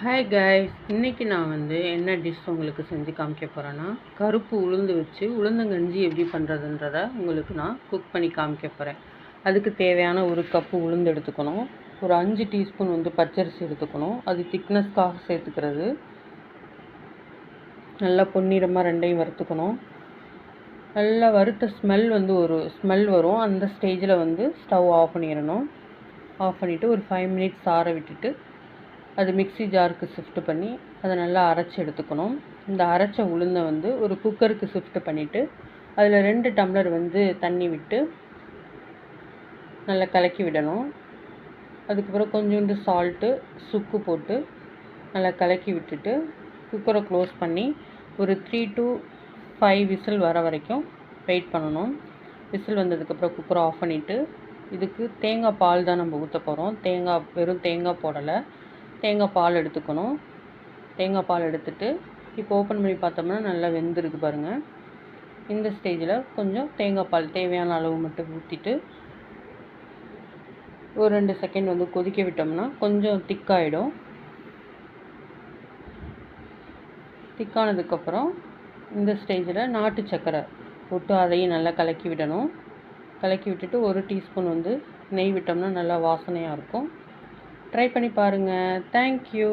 Hi guys, இன்றைக்கி நான் என்ன டிஷ் உங்களுக்கு செஞ்சு காமிக்க போகிறேன்னா, கருப்பு உளுந்து வச்சு உளுந்தங்கஞ்சி எப்படி பண்ணுறதுன்றதை உங்களுக்கு நான் குக் பண்ணி காமிக்க போகிறேன். அதுக்கு தேவையான ஒரு கப்பு உளுந்து எடுத்துக்கணும். ஒரு 5 டீஸ்பூன் பச்சரிசி எடுத்துக்கணும். அது திக்னஸ்க்காக சேர்த்துக்கிறது. நல்லா பொன்னிறமாக ரெண்டையும் வறுத்துக்கணும். நல்லா வறுத்த ஸ்மெல் ஒரு ஸ்மெல் வரும். அந்த ஸ்டேஜில் ஸ்டவ் ஆஃப் பண்ணிடணும். ஆஃப் பண்ணிவிட்டு ஒரு 5 மினிட்ஸ் ஆற விட்டுட்டு அது மிக்ஸி ஜாருக்கு ஷிஃப்ட் பண்ணி அதை நல்லா அரைச்சி எடுத்துக்கணும். இந்த அரைச்ச உளுந்தை ஒரு குக்கருக்கு ஷிஃப்ட் பண்ணிவிட்டு அதில் 2 டம்ளர் தண்ணி விட்டு நல்லா கலக்கி விடணும். அதுக்கப்புறம் கொஞ்சோண்டு சால்ட்டு, சுக்கு போட்டு நல்லா கலக்கி விட்டுட்டு குக்கரை க்ளோஸ் பண்ணி ஒரு 3 to 5 விசில் வர வரைக்கும் வெயிட் பண்ணணும். விசில் வந்ததுக்கப்புறம் குக்கரை ஆஃப் பண்ணிவிட்டு இதுக்கு தேங்காய் பால் தான் நம்ம ஊற்ற போகிறோம். வெறும் தேங்காய் போடலை, தேங்காய் பால் எடுத்துக்கணும். தேங்காய் பால் எடுத்துகிட்டு இப்போ ஓப்பன் பண்ணி பார்த்தோம்னா நல்லா வெந்திருக்கு பாருங்கள். இந்த ஸ்டேஜில் கொஞ்சம் தேங்காய் பால் தேவையான அளவு மட்டும் ஊற்றிட்டு ஒரு 2 செகண்ட் கொதிக்க விட்டோம்னா கொஞ்சம் திக்காகிடும். திக்கானதுக்கப்புறம் இந்த ஸ்டேஜில் நாட்டு சர்க்கரை போட்டு அதையும் நல்லா கலக்கி விடணும். கலக்கி விட்டுட்டு 1 டீஸ்பூன் நெய் விட்டோம்னா நல்லா வாசனையாக இருக்கும். ட்ரை பண்ணி பாருங்கள். தேங்க்யூ.